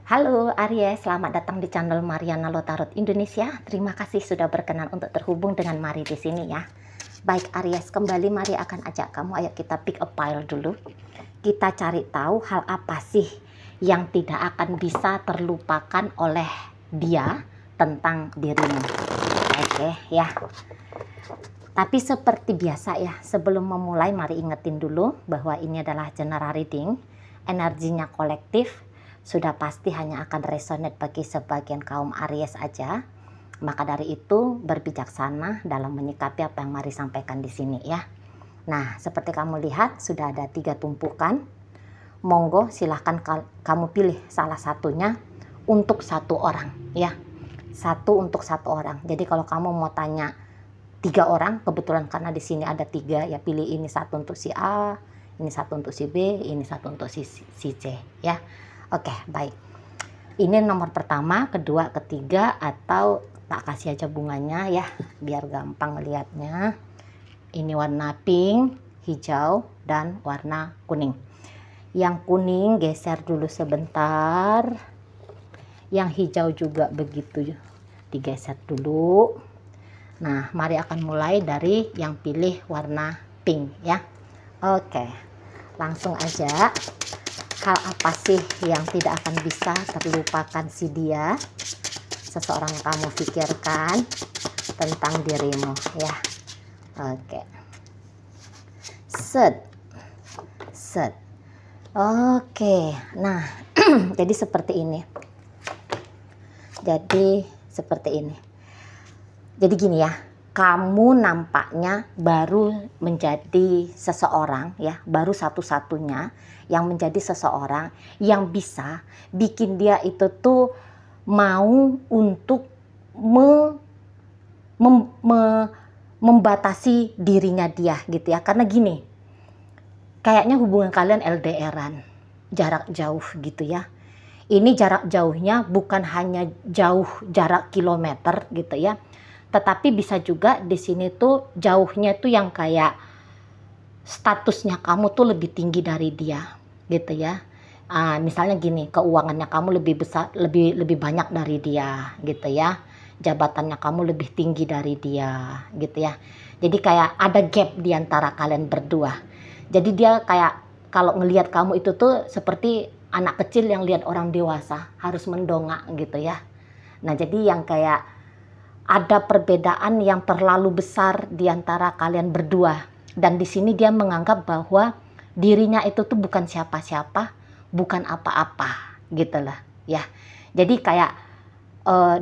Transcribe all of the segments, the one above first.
Halo Aries, selamat datang di channel Mariana Lotarot Indonesia. Terima kasih sudah berkenan untuk terhubung dengan Mari di sini ya. Baik Aries, kembali Mari akan ajak kamu, ayo kita pick a pile dulu. Kita cari tahu hal apa sih yang tidak akan bisa terlupakan oleh dia tentang dirimu. Oke ya. Tapi seperti biasa ya, sebelum memulai mari ingetin dulu bahwa ini adalah general reading, energinya kolektif. Sudah pasti hanya akan resonate bagi sebagian kaum Aries aja. Maka dari itu berbijaksana dalam menyikapi apa yang Mari sampaikan di sini ya. Nah, seperti kamu lihat sudah ada 3 tumpukan. Monggo silahkan kamu pilih salah satunya untuk satu orang ya. Satu untuk satu orang. Jadi kalau kamu mau tanya 3 orang, kebetulan karena di sini ada 3 ya, pilih ini satu untuk si A, ini satu untuk si B, ini satu untuk si C ya. Oke, baik. Ini nomor pertama, kedua, ketiga, atau tak kasih aja bunganya ya, biar gampang melihatnya. Ini warna pink, hijau, dan warna kuning. Yang kuning geser dulu sebentar. Yang hijau juga begitu, digeser dulu. Nah, mari akan mulai dari yang pilih warna pink ya. Oke, langsung aja. Hal apa sih yang tidak akan bisa terlupakan si dia, seseorang yang kamu pikirkan tentang dirimu ya. Oke, set. Oke, nah jadi seperti ini. Jadi gini ya, kamu nampaknya baru menjadi seseorang ya, baru satu-satunya yang menjadi seseorang yang bisa bikin dia itu tuh mau untuk membatasi dirinya dia gitu ya. Karena gini, kayaknya hubungan kalian LDR-an, jarak jauh gitu ya. Ini jarak jauhnya bukan hanya jauh jarak kilometer gitu ya, tetapi bisa juga di sini tuh jauhnya tuh yang kayak statusnya kamu tuh lebih tinggi dari dia gitu ya. Misalnya gini, keuangannya kamu lebih besar, lebih banyak dari dia gitu ya. Jabatannya kamu lebih tinggi dari dia gitu ya. Jadi kayak ada gap di antara kalian berdua. Jadi dia kayak kalau ngelihat kamu itu tuh seperti anak kecil yang lihat orang dewasa, harus mendongak gitu ya. Nah, jadi yang kayak ada perbedaan yang terlalu besar di antara kalian berdua. Dan di sini dia menganggap bahwa dirinya itu tuh bukan siapa-siapa, bukan apa-apa gitu lah ya. Jadi kayak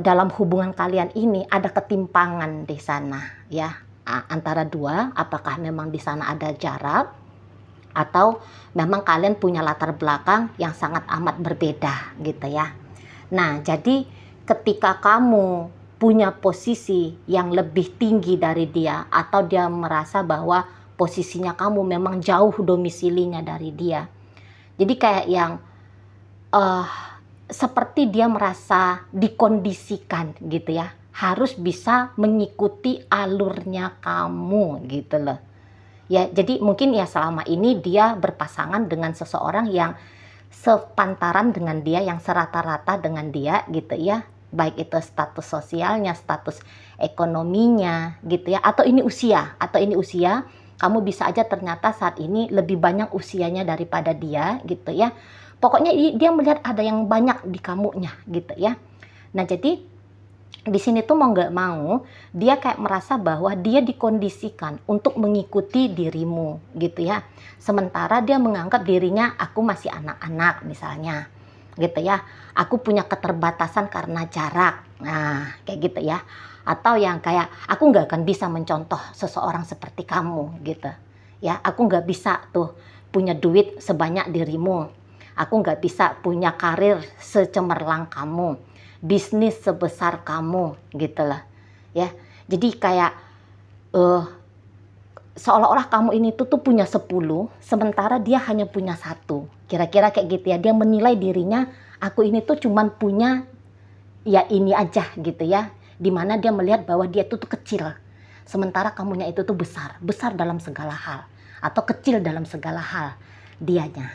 dalam hubungan kalian ini ada ketimpangan di sana ya, antara dua. Apakah memang di sana ada jarak atau memang kalian punya latar belakang yang sangat amat berbeda gitu ya. Nah, jadi ketika kamu punya posisi yang lebih tinggi dari dia, atau dia merasa bahwa posisinya kamu memang jauh domisilinya dari dia, jadi kayak yang seperti dia merasa dikondisikan gitu ya, harus bisa mengikuti alurnya kamu gitu loh ya. Jadi mungkin ya selama ini dia berpasangan dengan seseorang yang sepantaran dengan dia, yang serata-rata dengan dia gitu ya, baik itu status sosialnya, status ekonominya gitu ya, atau ini usia, kamu bisa aja ternyata saat ini lebih banyak usianya daripada dia gitu ya. Pokoknya dia melihat ada yang banyak di kamunya gitu ya. Nah, jadi di sini tuh mau nggak mau dia kayak merasa bahwa dia dikondisikan untuk mengikuti dirimu gitu ya. Sementara dia menganggap dirinya, aku masih anak-anak misalnya gitu ya, aku punya keterbatasan karena jarak, nah kayak gitu ya. Atau yang kayak aku nggak akan bisa mencontoh seseorang seperti kamu gitu ya, aku nggak bisa tuh punya duit sebanyak dirimu, aku nggak bisa punya karir secemerlang kamu, bisnis sebesar kamu gitu lah ya. Jadi kayak seolah-olah kamu ini tuh punya 10, sementara dia hanya punya 1. Kira-kira kayak gitu ya. Dia menilai dirinya, aku ini tuh cuman punya ya ini aja gitu ya. Dimana dia melihat bahwa dia tuh kecil, sementara kamunya itu tuh besar dalam segala hal, atau kecil dalam segala hal dianya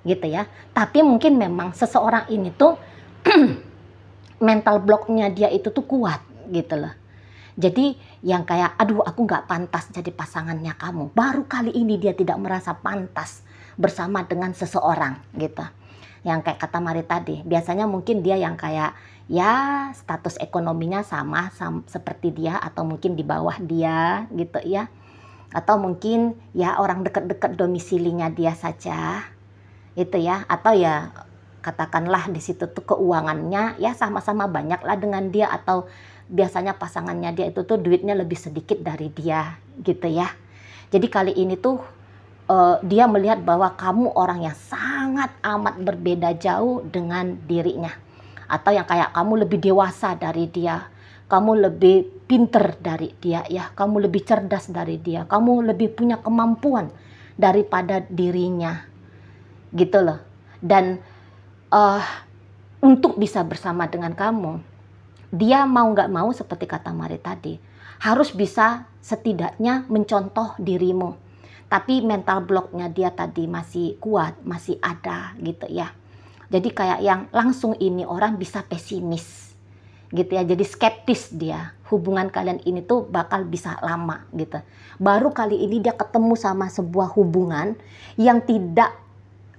gitu ya. Tapi mungkin memang seseorang ini tuh mental blocknya dia itu tuh kuat gitu loh. Jadi yang kayak aduh aku nggak pantas jadi pasangannya kamu. Baru kali ini dia tidak merasa pantas bersama dengan seseorang gitu. Yang kayak kata Mari tadi, biasanya mungkin dia yang kayak ya status ekonominya sama seperti dia atau mungkin di bawah dia gitu ya. Atau mungkin ya orang dekat-dekat domisilinya dia saja itu ya, atau ya katakanlah di situ tuh keuangannya ya sama-sama banyak lah dengan dia, atau biasanya pasangannya dia itu tuh duitnya lebih sedikit dari dia gitu ya. Jadi kali ini tuh dia melihat bahwa kamu orang yang sangat amat berbeda jauh dengan dirinya, atau yang kayak kamu lebih dewasa dari dia, kamu lebih pinter dari dia ya, kamu lebih cerdas dari dia, kamu lebih punya kemampuan daripada dirinya gitu loh. Dan untuk bisa bersama dengan kamu, dia mau nggak mau seperti kata Mari tadi, harus bisa setidaknya mencontoh dirimu. Tapi mental blocknya dia tadi masih kuat, masih ada gitu ya. Jadi kayak yang langsung ini orang bisa pesimis gitu ya. Jadi skeptis dia. Hubungan kalian ini tuh bakal bisa lama gitu. Baru kali ini dia ketemu sama sebuah hubungan yang tidak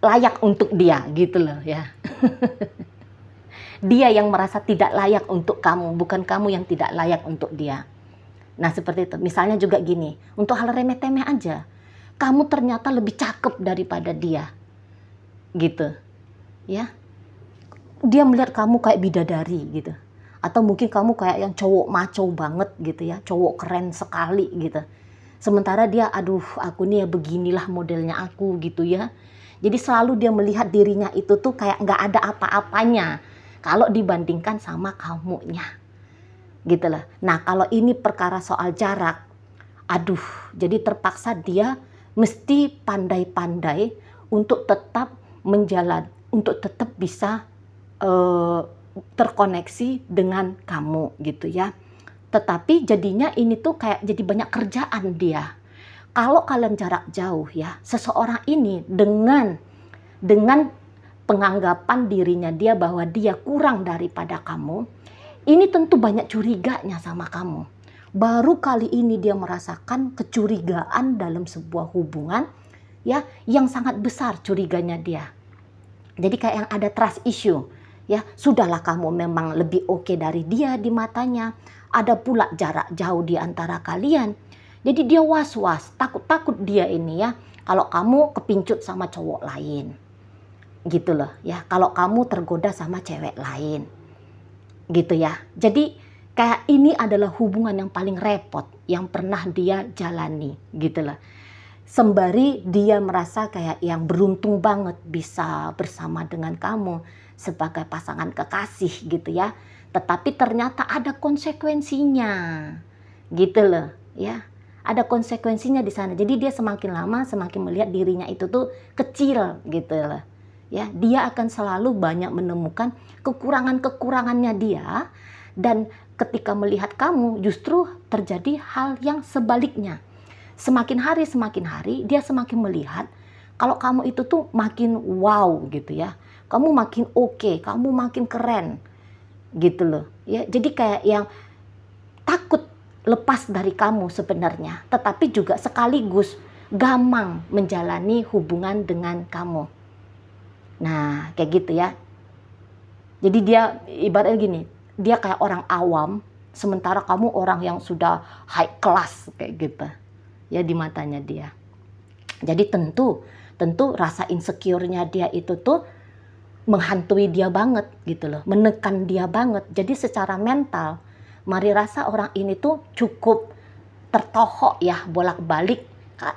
layak untuk dia gitu loh ya. Dia yang merasa tidak layak untuk kamu, bukan kamu yang tidak layak untuk dia. Nah seperti itu. Misalnya juga gini, untuk hal remeh-temeh aja, kamu ternyata lebih cakep daripada dia gitu ya. Dia melihat kamu kayak bidadari gitu, atau mungkin kamu kayak yang cowok maco banget gitu ya, cowok keren sekali gitu. Sementara dia aduh aku nih ya beginilah modelnya aku gitu ya. Jadi selalu dia melihat dirinya itu tuh kayak nggak ada apa-apanya kalau dibandingkan sama kamunya gitu lah. Nah kalau ini perkara soal jarak, aduh jadi terpaksa dia mesti pandai-pandai untuk tetap untuk tetap bisa terkoneksi dengan kamu gitu ya. Tetapi jadinya ini tuh kayak jadi banyak kerjaan dia. Kalau kalian jarak jauh ya, seseorang ini dengan penganggapan dirinya dia bahwa dia kurang daripada kamu, ini tentu banyak curiganya sama kamu. Baru kali ini dia merasakan kecurigaan dalam sebuah hubungan ya yang sangat besar curiganya dia. Jadi kayak yang ada trust issue ya. Sudahlah kamu memang lebih oke dari dia di matanya. Ada pula jarak jauh di antara kalian. Jadi dia was-was, takut-takut dia ini ya kalau kamu kepincut sama cowok lain. Gitu loh ya. Kalau kamu tergoda sama cewek lain. Gitu ya. Jadi kayak ini adalah hubungan yang paling repot yang pernah dia jalani gitu loh. Sembari dia merasa kayak yang beruntung banget bisa bersama dengan kamu sebagai pasangan kekasih gitu ya. Tetapi ternyata ada konsekuensinya gitu loh ya. Ada konsekuensinya di sana. Jadi dia semakin lama semakin melihat dirinya itu tuh kecil gitu loh. Ya, dia akan selalu banyak menemukan kekurangan-kekurangannya dia, dan ketika melihat kamu justru terjadi hal yang sebaliknya. Semakin hari dia semakin melihat kalau kamu itu tuh makin wow gitu ya. Kamu makin oke, kamu makin keren gitu loh. Ya, jadi kayak yang takut lepas dari kamu sebenarnya, tetapi juga sekaligus gamang menjalani hubungan dengan kamu. Nah, kayak gitu ya. Jadi dia ibaratnya gini, dia kayak orang awam, sementara kamu orang yang sudah high class kayak gitu. Ya di matanya dia. Jadi tentu rasa insecure-nya dia itu tuh menghantui dia banget gitu loh, menekan dia banget. Jadi secara mental, Mari rasa orang ini tuh cukup tertohok ya bolak-balik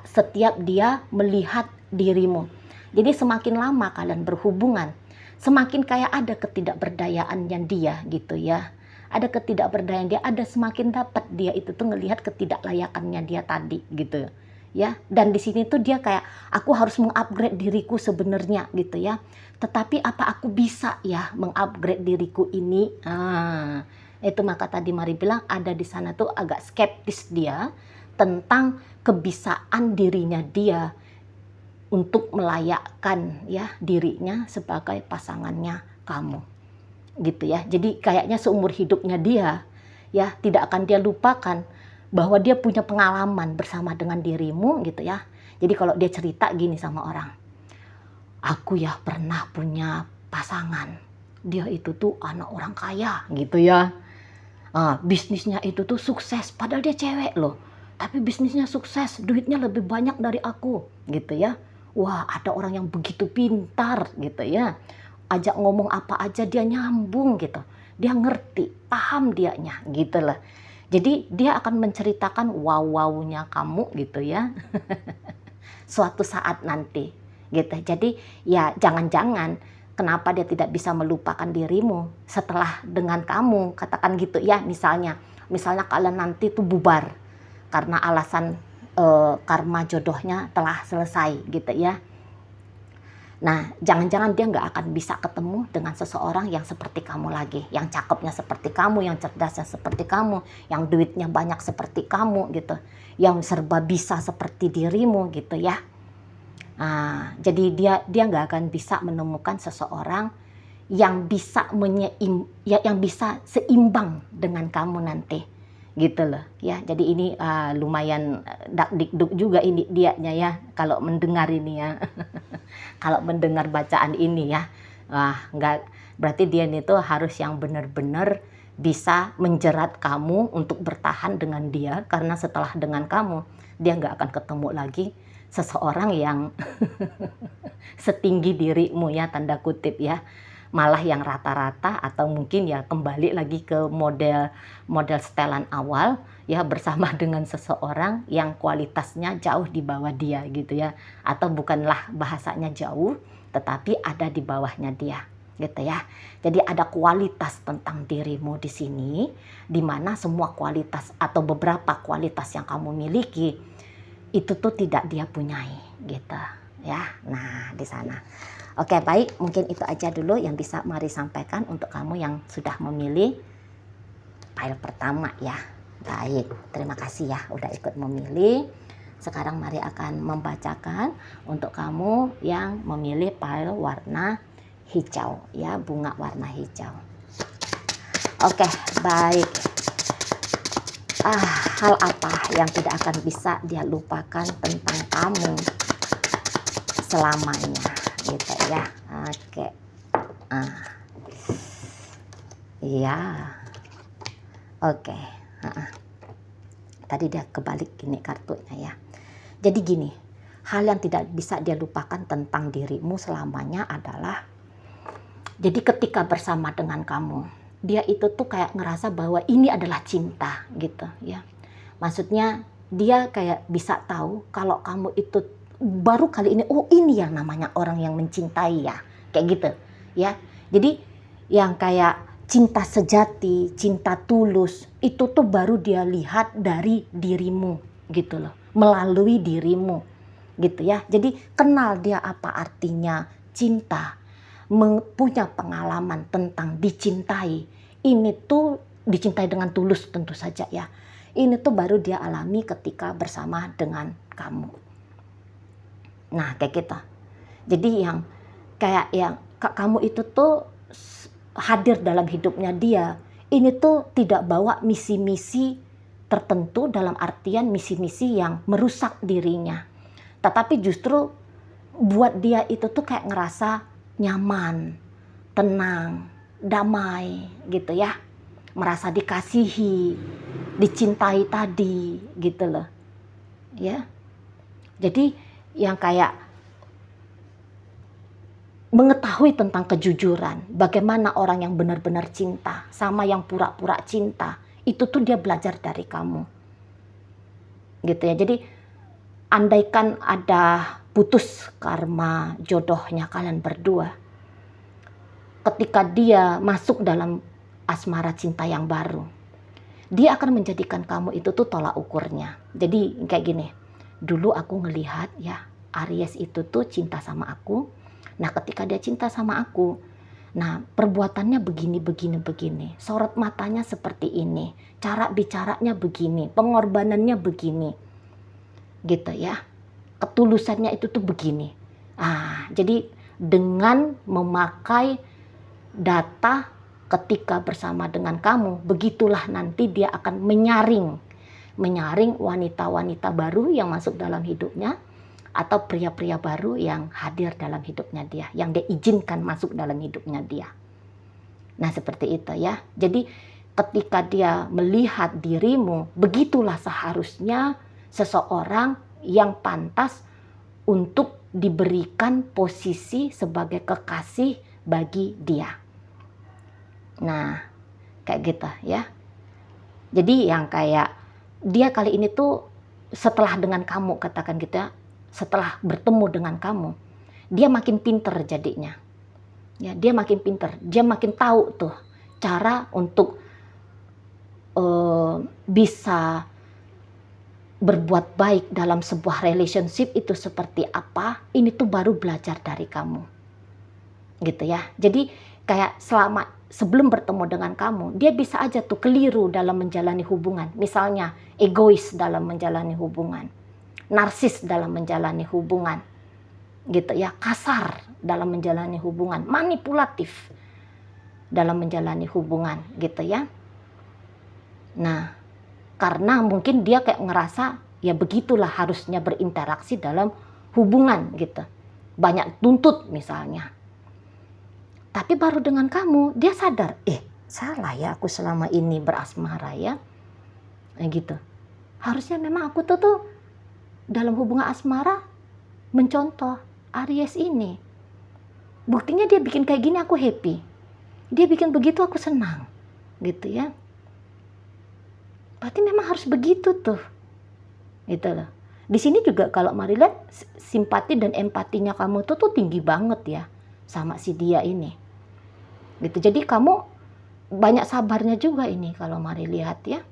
setiap dia melihat dirimu. Jadi semakin lama kalian berhubungan, semakin kayak ada ketidakberdayaannya dia gitu ya. Ada ketidakberdayaan dia, ada semakin dapat dia itu tuh ngelihat ketidaklayakannya dia tadi gitu ya. Dan di sini tuh dia kayak aku harus mengupgrade diriku sebenarnya gitu ya. Tetapi apa aku bisa ya mengupgrade diriku ini? Itu maka tadi Mari bilang ada di sana tuh agak skeptis dia tentang kebisaan dirinya dia untuk melayakkan ya dirinya sebagai pasangannya kamu. gitu ya. Jadi kayaknya seumur hidupnya dia ya tidak akan dia lupakan bahwa dia punya pengalaman bersama dengan dirimu gitu ya. Jadi kalau dia cerita gini sama orang, aku ya pernah punya pasangan, dia itu tuh anak orang kaya gitu ya. Bisnisnya itu tuh sukses, padahal dia cewek loh. Tapi bisnisnya sukses, duitnya lebih banyak dari aku gitu ya. Wah, ada orang yang begitu pintar gitu ya. Ajak ngomong apa aja dia nyambung gitu. Dia ngerti, paham dianya gitu lah. Jadi dia akan menceritakan wow-wownya kamu gitu ya. Suatu saat nanti gitu. Jadi ya jangan-jangan kenapa dia tidak bisa melupakan dirimu setelah dengan kamu, katakan gitu ya, misalnya kalian nanti tuh bubar karena alasan karma jodohnya telah selesai gitu ya. Nah, jangan-jangan dia nggak akan bisa ketemu dengan seseorang yang seperti kamu lagi, yang cakepnya seperti kamu, yang cerdasnya seperti kamu, yang duitnya banyak seperti kamu gitu, yang serba bisa seperti dirimu gitu ya. Jadi dia nggak akan bisa menemukan seseorang yang bisa yang bisa seimbang dengan kamu nanti gitu loh ya. Jadi ini lumayan dakdikduk juga ini dianya ya kalau mendengar ini ya. Kalau mendengar bacaan ini ya, nggak berarti dia itu harus yang benar-benar bisa menjerat kamu untuk bertahan dengan dia, karena setelah dengan kamu dia nggak akan ketemu lagi seseorang yang setinggi dirimu ya, tanda kutip ya, malah yang rata-rata atau mungkin ya kembali lagi ke model setelan awal ya, bersama dengan seseorang yang kualitasnya jauh di bawah dia gitu ya, atau bukanlah bahasanya jauh tetapi ada di bawahnya dia gitu ya. Jadi ada kualitas tentang dirimu di sini, di mana semua kualitas atau beberapa kualitas yang kamu miliki itu tuh tidak dia punyai gitu ya. Nah, di sana. Oke, baik, mungkin itu aja dulu yang bisa Mari sampaikan untuk kamu yang sudah memilih file pertama ya. Baik, terima kasih ya udah ikut memilih. Sekarang Mari akan membacakan untuk kamu yang memilih file warna hijau ya, bunga warna hijau. Oke, baik. Hal apa yang tidak akan bisa dia lupakan tentang kamu selamanya gitu ya. Oke. Iya. Oke. Tadi dia kebalik gini kartunya ya. Jadi gini, hal yang tidak bisa dia lupakan tentang dirimu selamanya adalah, jadi ketika bersama dengan kamu, dia itu tuh kayak ngerasa bahwa ini adalah cinta gitu ya. Maksudnya dia kayak bisa tahu kalau kamu itu baru kali ini, oh ini yang namanya orang yang mencintai ya, kayak gitu ya. Jadi yang kayak cinta sejati, cinta tulus itu tuh baru dia lihat dari dirimu gitu loh, melalui dirimu gitu ya. Jadi kenal dia apa artinya cinta, punya pengalaman tentang dicintai. Ini tuh dicintai dengan tulus tentu saja ya. Ini tuh baru dia alami ketika bersama dengan kamu. Nah, kayak gitu. Jadi yang kayak yang kamu itu tuh hadir dalam hidupnya dia. Ini tuh tidak bawa misi-misi tertentu, dalam artian misi-misi yang merusak dirinya. Tetapi justru buat dia itu tuh kayak ngerasa nyaman, tenang, damai gitu ya. Merasa dikasihi, dicintai tadi gitu loh. Ya. Jadi yang kayak mengetahui tentang kejujuran, bagaimana orang yang benar-benar cinta sama yang pura-pura cinta, itu tuh dia belajar dari kamu. Gitu ya. Jadi andaikan ada putus karma jodohnya kalian berdua, ketika dia masuk dalam asmara cinta yang baru, dia akan menjadikan kamu itu tuh tolak ukurnya. Jadi kayak gini, dulu aku ngelihat ya Aries itu tuh cinta sama aku. Nah ketika dia cinta sama aku, nah perbuatannya begini, sorot matanya seperti ini, cara bicaranya begini, pengorbanannya begini, gitu ya, ketulusannya itu tuh begini. Jadi dengan memakai data ketika bersama dengan kamu, begitulah nanti dia akan menyaring wanita-wanita baru yang masuk dalam hidupnya, atau pria-pria baru yang hadir dalam hidupnya dia, yang dia izinkan masuk dalam hidupnya dia. Nah seperti itu ya. Jadi ketika dia melihat dirimu, begitulah seharusnya seseorang yang pantas untuk diberikan posisi sebagai kekasih bagi dia. Nah kayak gitu ya. Jadi yang kayak dia kali ini tuh setelah dengan kamu, katakan gitu ya, setelah bertemu dengan kamu, dia makin pinter jadinya. Ya, dia makin pinter, dia makin tahu tuh cara untuk bisa berbuat baik dalam sebuah relationship itu seperti apa. Ini tuh baru belajar dari kamu, gitu ya. Jadi kayak sebelum bertemu dengan kamu, dia bisa aja tuh keliru dalam menjalani hubungan. Misalnya egois dalam menjalani hubungan, narsis dalam menjalani hubungan, gitu ya, kasar dalam menjalani hubungan, manipulatif dalam menjalani hubungan, gitu ya. Nah, karena mungkin dia kayak ngerasa ya begitulah harusnya berinteraksi dalam hubungan gitu. Banyak tuntut misalnya. Tapi baru dengan kamu dia sadar, salah ya aku selama ini berasmara ya. Gitu. Harusnya memang aku tuh dalam hubungan asmara mencontoh Aries ini. Buktinya dia bikin kayak gini aku happy. Dia bikin begitu aku senang. Gitu ya. Berarti memang harus begitu tuh. Gitu loh. Di sini juga kalau Mari lihat simpati dan empatinya kamu tuh tinggi banget ya sama si dia ini. Gitu. Jadi kamu banyak sabarnya juga ini kalau Mari lihat ya.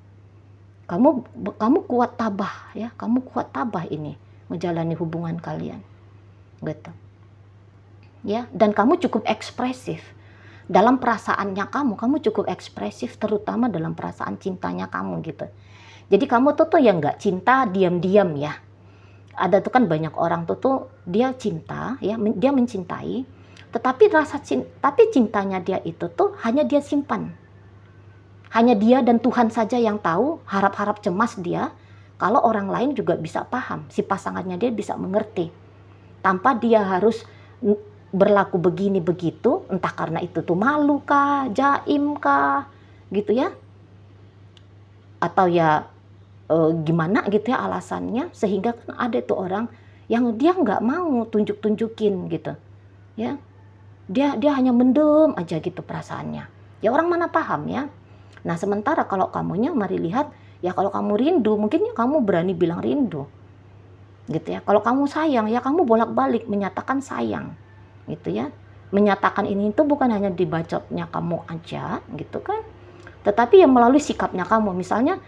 Kamu kuat tabah ya, kamu kuat tabah ini menjalani hubungan kalian. Gitu. Ya, dan kamu cukup ekspresif. Dalam perasaannya kamu cukup ekspresif, terutama dalam perasaan cintanya kamu gitu. Jadi kamu tuh yang nggak cinta diam-diam ya. Ada tuh kan banyak orang tuh dia cinta ya, dia mencintai, tetapi tapi cintanya dia itu tuh hanya dia simpan. Hanya dia dan Tuhan saja yang tahu, harap-harap cemas dia kalau orang lain juga bisa paham, si pasangannya dia bisa mengerti. Tanpa dia harus berlaku begini begitu, entah karena itu tuh malu kah, jaim kah, gitu ya, atau ya gimana gitu ya alasannya, sehingga kan ada tuh orang yang dia nggak mau tunjukin gitu, ya, dia hanya mendem aja gitu perasaannya, ya orang mana paham ya. Nah sementara kalau kamunya Mari lihat ya, kalau kamu rindu mungkin ya kamu berani bilang rindu, gitu ya. Kalau kamu sayang ya kamu bolak-balik menyatakan sayang. Gitu ya, menyatakan ini itu bukan hanya dibacotnya kamu aja gitu kan, tetapi ya melalui sikapnya kamu. Misalnya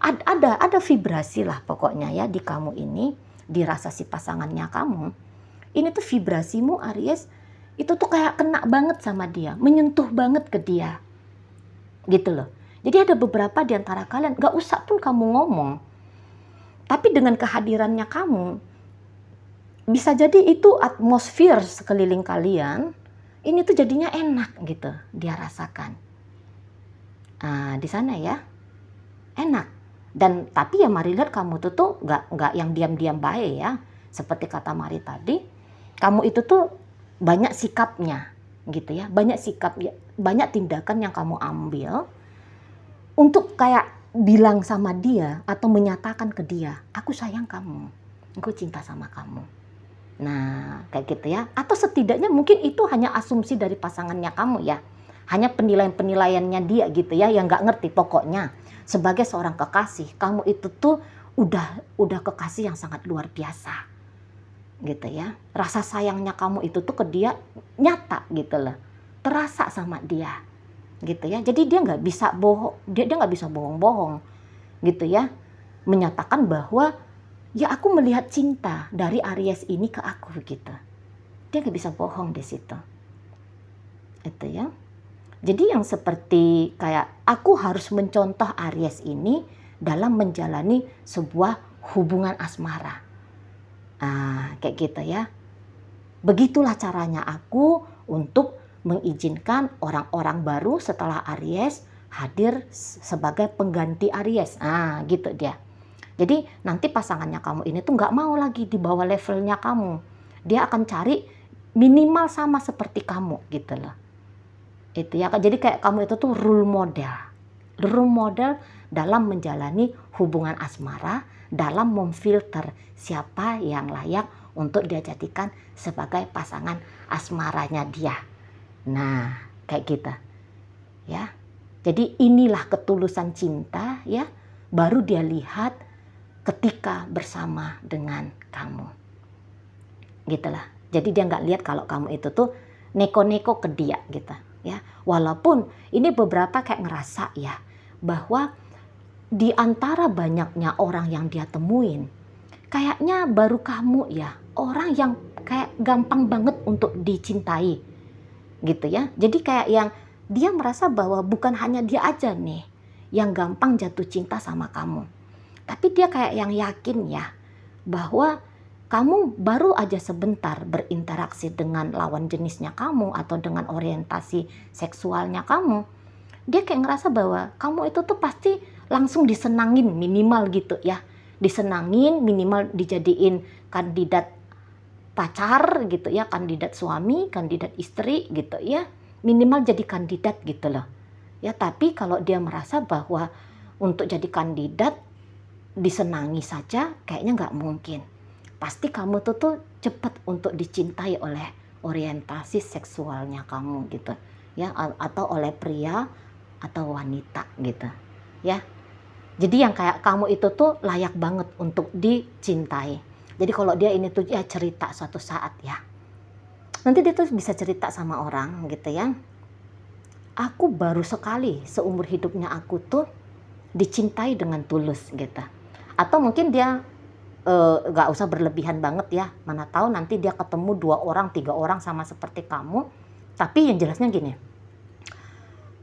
ada vibrasi lah pokoknya ya di kamu ini, dirasa si pasangannya kamu ini tuh vibrasimu Aries itu tuh kayak kena banget sama dia, menyentuh banget ke dia gitu loh. Jadi ada beberapa di antara kalian gak usah pun kamu ngomong, tapi dengan kehadirannya kamu bisa jadi itu atmosfer sekeliling kalian ini tuh jadinya enak gitu dia rasakan. Di sana ya enak. Dan tapi ya Mari lihat kamu tuh nggak yang diam-diam baik ya. Seperti kata Mari tadi, kamu itu tuh banyak sikapnya gitu ya, banyak sikap, banyak tindakan yang kamu ambil untuk kayak bilang sama dia atau menyatakan ke dia, aku sayang kamu, aku cinta sama kamu. Nah kayak gitu ya, atau setidaknya mungkin itu hanya asumsi dari pasangannya kamu ya, hanya penilaiannya dia gitu ya, yang nggak ngerti. Pokoknya sebagai seorang kekasih kamu itu tuh udah kekasih yang sangat luar biasa gitu ya. Rasa sayangnya kamu itu tuh ke dia nyata gitu loh, terasa sama dia gitu ya. Jadi dia nggak bisa bohong, dia nggak bisa bohong-bohong gitu ya, menyatakan bahwa ya aku melihat cinta dari Aries ini ke aku gitu. Dia gak bisa bohong di situ. Itu ya. Jadi yang seperti kayak aku harus mencontoh Aries ini dalam menjalani sebuah hubungan asmara. Kayak gitu ya. Begitulah caranya aku untuk mengizinkan orang-orang baru setelah Aries hadir sebagai pengganti Aries. Gitu dia. Jadi nanti pasangannya kamu ini tuh nggak mau lagi di bawah levelnya kamu. Dia akan cari minimal sama seperti kamu gitu loh. Itu ya. Jadi kayak kamu itu tuh role model dalam menjalani hubungan asmara, dalam memfilter siapa yang layak untuk dia jadikan sebagai pasangan asmaranya dia. Nah, kayak gitu. Ya. Jadi inilah ketulusan cinta ya, baru dia lihat ketika bersama dengan kamu. Gitulah. Jadi dia nggak lihat kalau kamu itu tuh neko-neko ke dia gitu ya. Walaupun ini beberapa kayak ngerasa ya bahwa di antara banyaknya orang yang dia temuin, kayaknya baru kamu ya orang yang kayak gampang banget untuk dicintai gitu ya. Jadi kayak yang dia merasa bahwa bukan hanya dia aja nih yang gampang jatuh cinta sama kamu, tapi dia kayak yang yakin ya bahwa kamu baru aja sebentar berinteraksi dengan lawan jenisnya kamu atau dengan orientasi seksualnya kamu, dia kayak ngerasa bahwa kamu itu tuh pasti langsung disenangin minimal gitu ya. Disenangin minimal dijadiin kandidat pacar gitu ya, kandidat suami, kandidat istri gitu ya. Minimal jadi kandidat gitu loh. Ya, tapi kalau dia merasa bahwa untuk jadi kandidat disenangi saja kayaknya nggak mungkin. Pasti kamu tuh cepat untuk dicintai oleh orientasi seksualnya kamu gitu ya, atau oleh pria atau wanita gitu ya. Jadi yang kayak kamu itu tuh layak banget untuk dicintai. Jadi kalau dia ini tuh ya cerita suatu saat ya, nanti dia tuh bisa cerita sama orang gitu ya, aku baru sekali seumur hidupnya aku tuh dicintai dengan tulus gitu. Atau mungkin dia gak usah berlebihan banget ya, mana tahu nanti dia ketemu 2 orang 3 orang sama seperti kamu. Tapi yang jelasnya gini,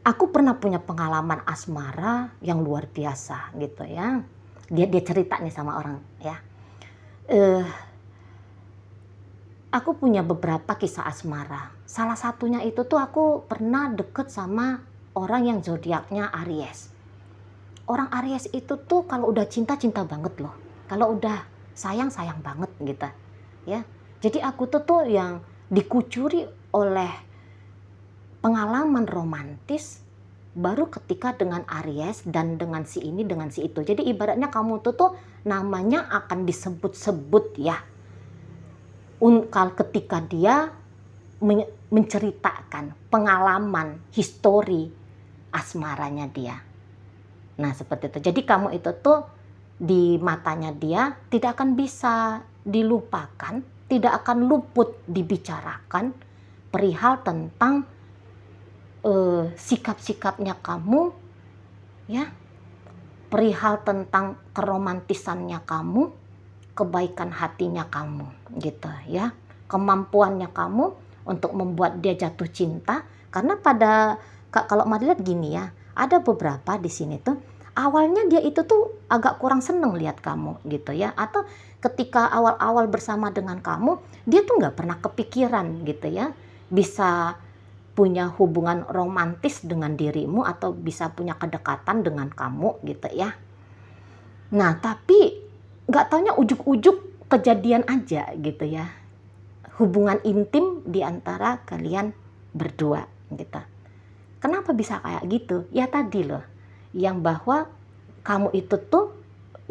aku pernah punya pengalaman asmara yang luar biasa gitu ya. Dia cerita nih sama orang ya, aku punya beberapa kisah asmara. Salah satunya itu tuh aku pernah deket sama orang yang zodiaknya Aries. Orang Aries itu tuh kalau udah cinta banget loh, kalau udah sayang banget gitu ya. Jadi aku tuh yang dikucuri oleh pengalaman romantis baru ketika dengan Aries dan dengan si ini dengan si itu. Jadi ibaratnya kamu tuh namanya akan disebut-sebut ya ketika dia menceritakan pengalaman histori asmaranya dia. Nah seperti itu. Jadi kamu itu tuh di matanya dia tidak akan bisa dilupakan, tidak akan luput dibicarakan perihal tentang sikap-sikapnya kamu ya, perihal tentang keromantisannya kamu, kebaikan hatinya kamu gitu ya, kemampuannya kamu untuk membuat dia jatuh cinta. Karena kalau mau lihat gini ya, ada beberapa di sini tuh awalnya dia itu tuh agak kurang seneng lihat kamu gitu ya, atau ketika awal-awal bersama dengan kamu dia tuh nggak pernah kepikiran gitu ya bisa punya hubungan romantis dengan dirimu atau bisa punya kedekatan dengan kamu gitu ya. Nah tapi nggak taunya ujuk-ujuk kejadian aja gitu ya, hubungan intim di antara kalian berdua gitu. Kenapa bisa kayak gitu? Ya tadi loh, yang bahwa kamu itu tuh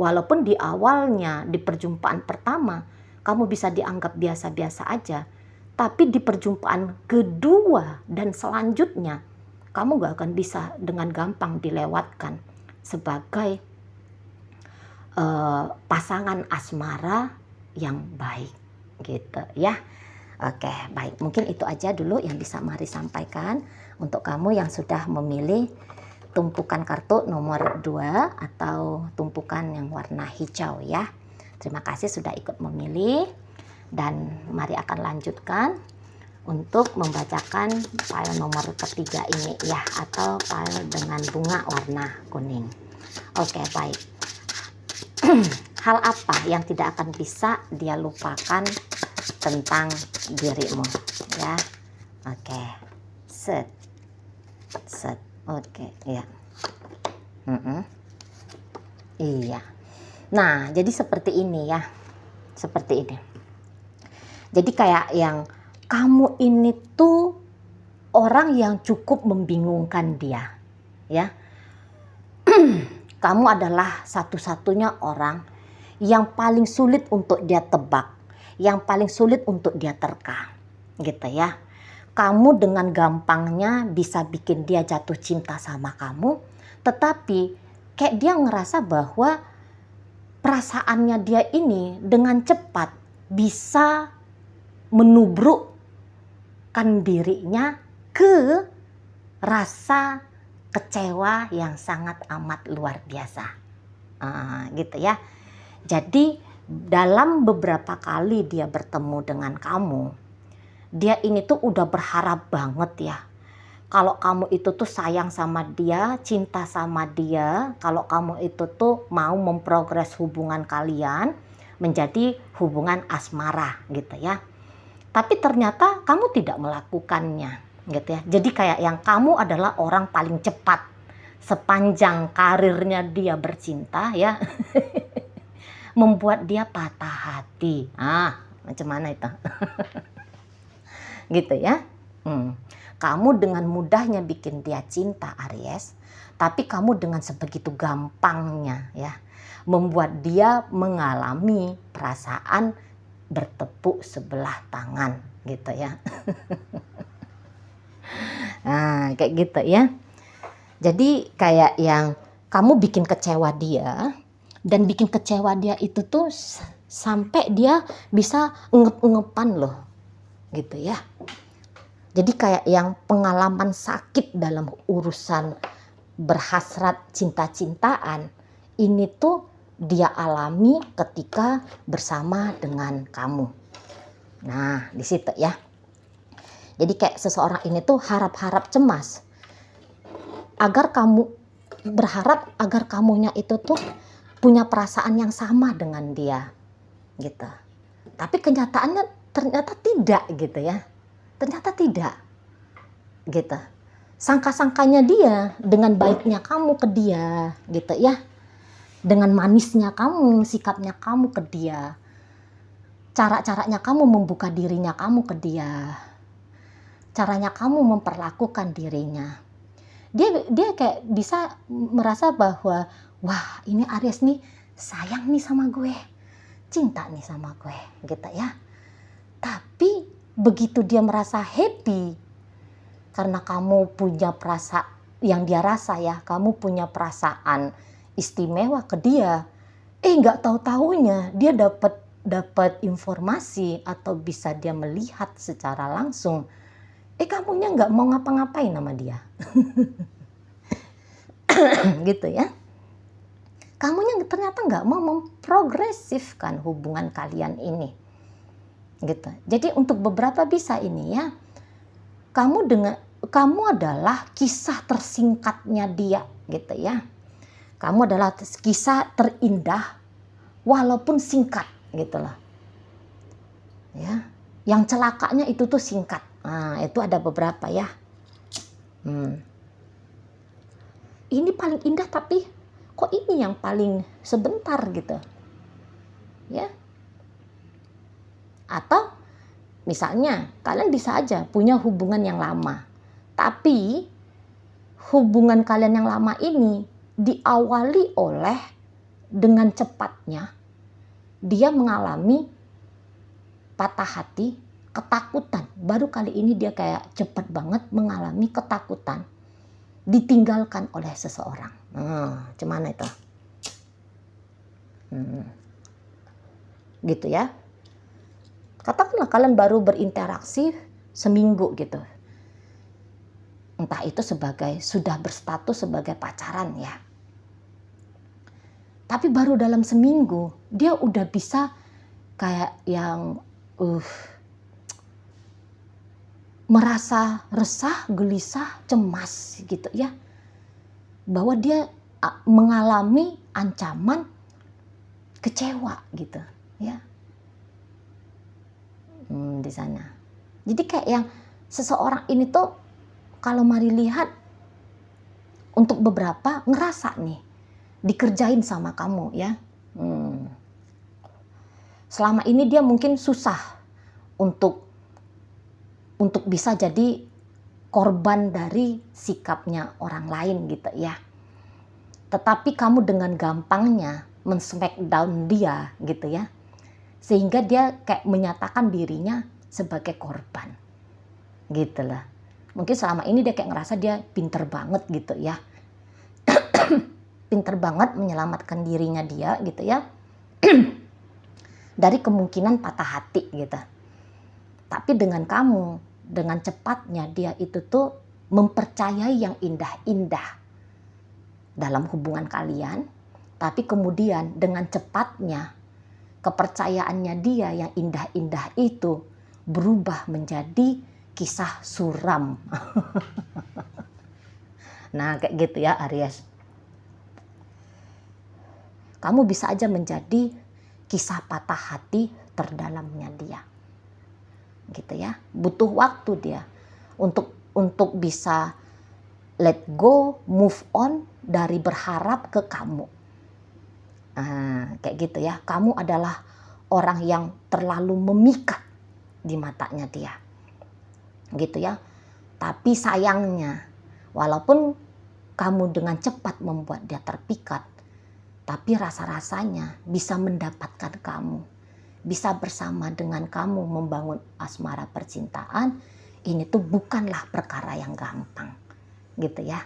walaupun di awalnya di perjumpaan pertama kamu bisa dianggap biasa-biasa aja, tapi di perjumpaan kedua dan selanjutnya kamu gak akan bisa dengan gampang dilewatkan sebagai pasangan asmara yang baik gitu ya. Oke, baik, mungkin itu aja dulu yang bisa Mari sampaikan untuk kamu yang sudah memilih tumpukan kartu nomor 2 atau tumpukan yang warna hijau ya. Terima kasih sudah ikut memilih, dan Mari akan lanjutkan untuk membacakan file nomor ketiga ini ya, atau file dengan bunga warna kuning. Oke, baik. Hal apa yang tidak akan bisa dia lupakan tentang dirimu ya. Oke. set, set. Oke, ya. Iya. Nah, jadi seperti ini ya. Seperti ini. Jadi kayak yang kamu ini tuh orang yang cukup membingungkan dia, ya. Kamu adalah satu-satunya orang yang paling sulit untuk dia tebak, yang paling sulit untuk dia terka, gitu ya. Kamu dengan gampangnya bisa bikin dia jatuh cinta sama kamu, tetapi kayak dia ngerasa bahwa perasaannya dia ini dengan cepat bisa menubrukkan dirinya ke rasa kecewa yang sangat amat luar biasa, gitu ya. Jadi dalam beberapa kali dia bertemu dengan kamu, dia ini tuh udah berharap banget ya, kalau kamu itu tuh sayang sama dia, cinta sama dia, kalau kamu itu tuh mau memprogres hubungan kalian menjadi hubungan asmara, gitu ya. Tapi ternyata kamu tidak melakukannya, gitu ya. Jadi kayak yang kamu adalah orang paling cepat sepanjang karirnya dia bercinta ya, membuat dia patah hati. Macam mana itu? Gitu ya. Kamu dengan mudahnya bikin dia cinta, Aries, tapi kamu dengan sebegitu gampangnya ya membuat dia mengalami perasaan bertepuk sebelah tangan, gitu ya. Nah, kayak gitu ya. Jadi kayak yang kamu bikin kecewa dia, dan bikin kecewa dia itu tuh sampai dia bisa ungep-ungepan loh, gitu ya. Jadi kayak yang pengalaman sakit dalam urusan berhasrat cinta-cintaan ini tuh dia alami ketika bersama dengan kamu. Nah, di situ ya. Jadi kayak seseorang ini tuh harap-harap cemas agar kamu berharap agar kamunya itu tuh punya perasaan yang sama dengan dia, gitu. Tapi kenyataannya ternyata tidak, gitu ya. Ternyata tidak, gitu. Sangka-sangkanya dia dengan baiknya kamu ke dia, gitu ya. Dengan manisnya kamu, sikapnya kamu ke dia, cara-caranya kamu membuka dirinya kamu ke dia, caranya kamu memperlakukan dirinya. Dia kayak bisa merasa bahwa wah, ini Aries nih sayang nih sama gue, cinta nih sama gue, gitu ya. Tapi begitu dia merasa happy karena kamu punya perasaan yang dia rasa ya, kamu punya perasaan istimewa ke dia, nggak tahu-taunya dia dapat informasi atau bisa dia melihat secara langsung, kamunya nggak mau ngapa-ngapain sama dia. Gitu ya. Kamunya ternyata nggak mau memprogresifkan hubungan kalian ini, gitu. Jadi untuk beberapa bisa ini ya, kamu adalah kisah tersingkatnya dia, gitu ya. Kamu adalah kisah terindah walaupun singkat, gitu loh. Ya, yang celakanya itu tuh singkat. Nah, itu ada beberapa ya. Ini paling indah tapi kok ini yang paling sebentar, gitu. Ya. Atau misalnya kalian bisa aja punya hubungan yang lama, tapi hubungan kalian yang lama ini diawali oleh dengan cepatnya dia mengalami patah hati, ketakutan. Baru kali ini dia kayak cepat banget mengalami ketakutan ditinggalkan oleh seseorang. Gimana itu? Gitu ya. Katakanlah kalian baru berinteraksi seminggu gitu. Entah itu sudah berstatus sebagai pacaran ya. Tapi baru dalam seminggu dia udah bisa kayak yang merasa resah, gelisah, cemas gitu ya. Bahwa dia mengalami ancaman kecewa gitu ya. Di sana. Jadi kayak yang seseorang ini tuh kalau Mari lihat untuk beberapa ngerasa nih dikerjain sama kamu ya. Selama ini dia mungkin susah untuk bisa jadi korban dari sikapnya orang lain gitu ya. Tetapi kamu dengan gampangnya men-smackdown dia gitu ya. Sehingga dia kayak menyatakan dirinya sebagai korban. Gitu lah. Mungkin selama ini dia kayak ngerasa dia pinter banget gitu ya. Pinter banget menyelamatkan dirinya dia gitu ya. Dari kemungkinan patah hati gitu. Tapi dengan kamu, dengan cepatnya dia itu tuh mempercayai yang indah-indah dalam hubungan kalian. Tapi kemudian dengan cepatnya kepercayaannya dia yang indah-indah itu berubah menjadi kisah suram. Nah kayak gitu ya Aries. Kamu bisa aja menjadi kisah patah hati terdalamnya dia. Gitu ya. Butuh waktu dia untuk bisa let go, move on dari berharap ke kamu. Kayak gitu ya. Kamu adalah orang yang terlalu memikat di matanya dia. Gitu ya. Tapi sayangnya, walaupun kamu dengan cepat membuat dia terpikat, tapi rasa-rasanya bisa mendapatkan kamu, bisa bersama dengan kamu membangun asmara percintaan, ini tuh bukanlah perkara yang gampang. Gitu ya.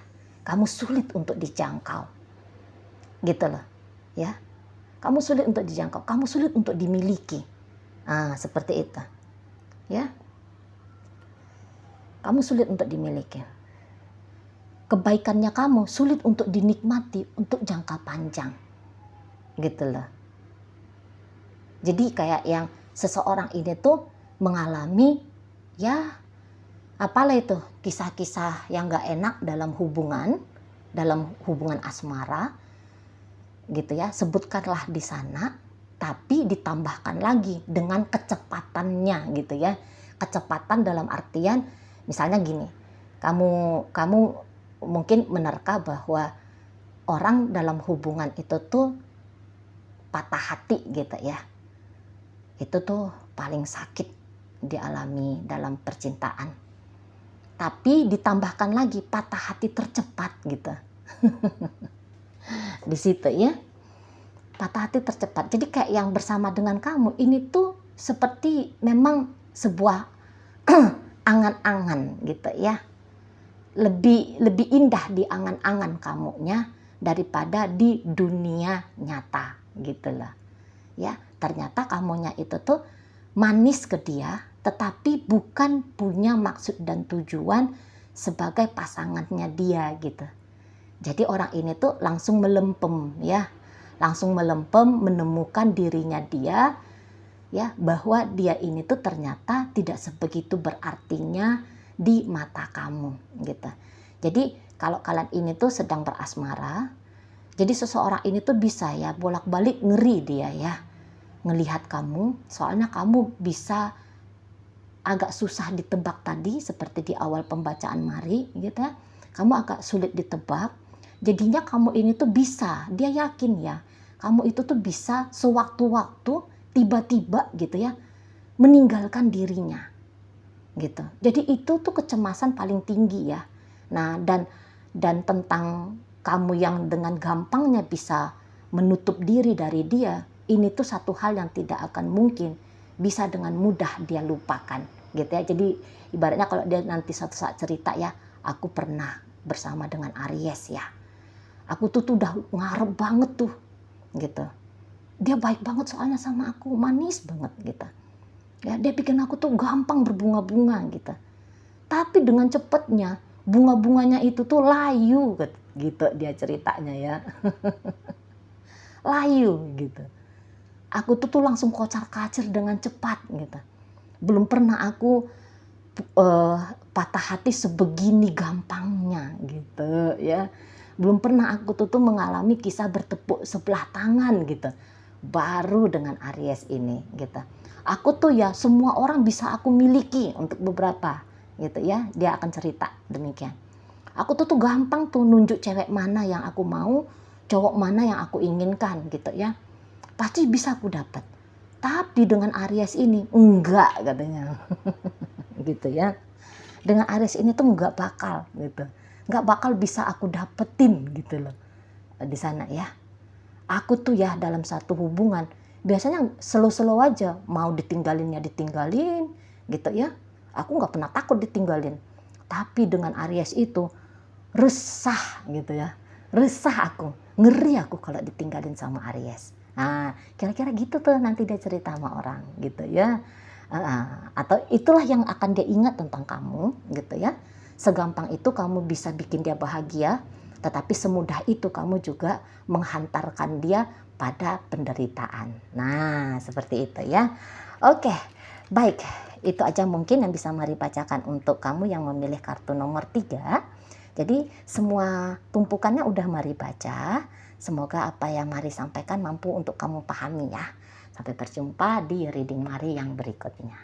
Kamu sulit untuk dijangkau. Gitu loh. Ya. Kamu sulit untuk dijangkau, kamu sulit untuk dimiliki. Seperti itu. Ya. Kamu sulit untuk dimiliki. Kebaikannya kamu sulit untuk dinikmati untuk jangka panjang. Gitu loh. Jadi kayak yang seseorang ini tuh mengalami ya apalah itu kisah-kisah yang gak enak dalam hubungan asmara gitu ya, sebutkanlah di sana, tapi ditambahkan lagi dengan kecepatannya gitu ya. Kecepatan dalam artian misalnya gini, kamu mungkin menerka bahwa orang dalam hubungan itu tuh patah hati gitu ya. Itu tuh paling sakit dialami dalam percintaan. Tapi ditambahkan lagi patah hati tercepat gitu. Di situ ya. Patah hati tercepat. Jadi kayak yang bersama dengan kamu ini tuh seperti memang sebuah angan-angan gitu ya. Lebih indah di angan-angan kamunya daripada di dunia nyata gitu loh. Ya, ternyata kamunya itu tuh manis ke dia, tetapi bukan punya maksud dan tujuan sebagai pasangannya dia gitu. Jadi orang ini tuh langsung melempem ya, langsung melempem menemukan dirinya dia ya, bahwa dia ini tuh ternyata tidak sebegitu berartinya di mata kamu gitu. Jadi kalau kalian ini tuh sedang berasmara, jadi seseorang ini tuh bisa ya bolak-balik ngeri dia ya ngelihat kamu, soalnya kamu bisa agak susah ditebak tadi seperti di awal pembacaan Mari gitu ya. Kamu agak sulit ditebak. Jadinya kamu ini tuh bisa, dia yakin ya, kamu itu tuh bisa sewaktu-waktu tiba-tiba gitu ya meninggalkan dirinya gitu. Jadi itu tuh kecemasan paling tinggi ya. Nah, dan tentang kamu yang dengan gampangnya bisa menutup diri dari dia, ini tuh satu hal yang tidak akan mungkin bisa dengan mudah dia lupakan gitu ya. Jadi ibaratnya kalau dia nanti suatu saat cerita ya, aku pernah bersama dengan Aries ya, aku tuh udah ngarep banget tuh gitu, dia baik banget soalnya sama aku, manis banget gitu ya, dia bikin aku tuh gampang berbunga-bunga gitu. Tapi dengan cepatnya bunga-bunganya itu tuh layu gitu dia ceritanya ya. Layu gitu. Aku tuh langsung kocar-kacir dengan cepat gitu. Belum pernah aku patah hati sebegini gampangnya gitu ya. Belum pernah aku tuh mengalami kisah bertepuk sebelah tangan gitu. Baru dengan Aries ini gitu. Aku tuh ya semua orang bisa aku miliki untuk beberapa gitu ya. Dia akan cerita demikian. Aku tuh gampang tuh nunjuk cewek mana yang aku mau, cowok mana yang aku inginkan gitu ya. Pasti bisa aku dapat. Tapi dengan Aries ini enggak katanya. Gitu ya. Dengan Aries ini tuh enggak bakal gitu. Enggak bakal bisa aku dapetin gitu loh. Di sana ya. Aku tuh ya dalam satu hubungan biasanya slow-slow aja, mau ditinggalinnya ditinggalin gitu ya. Aku nggak pernah takut ditinggalin. Tapi dengan Aries itu resah gitu ya. Resah aku, ngeri aku kalau ditinggalin sama Aries. Nah, kira-kira gitu tuh nanti dia cerita sama orang gitu ya. Atau itulah yang akan dia ingat tentang kamu gitu ya. Segampang itu kamu bisa bikin dia bahagia, tetapi semudah itu kamu juga menghantarkan dia pada penderitaan. Nah, seperti itu ya. Oke, baik. Itu aja mungkin yang bisa Mari bacakan untuk kamu yang memilih kartu nomor 3. Jadi semua tumpukannya udah Mari baca. Semoga apa yang Mari sampaikan mampu untuk kamu pahami ya. Sampai berjumpa di reading Mari yang berikutnya.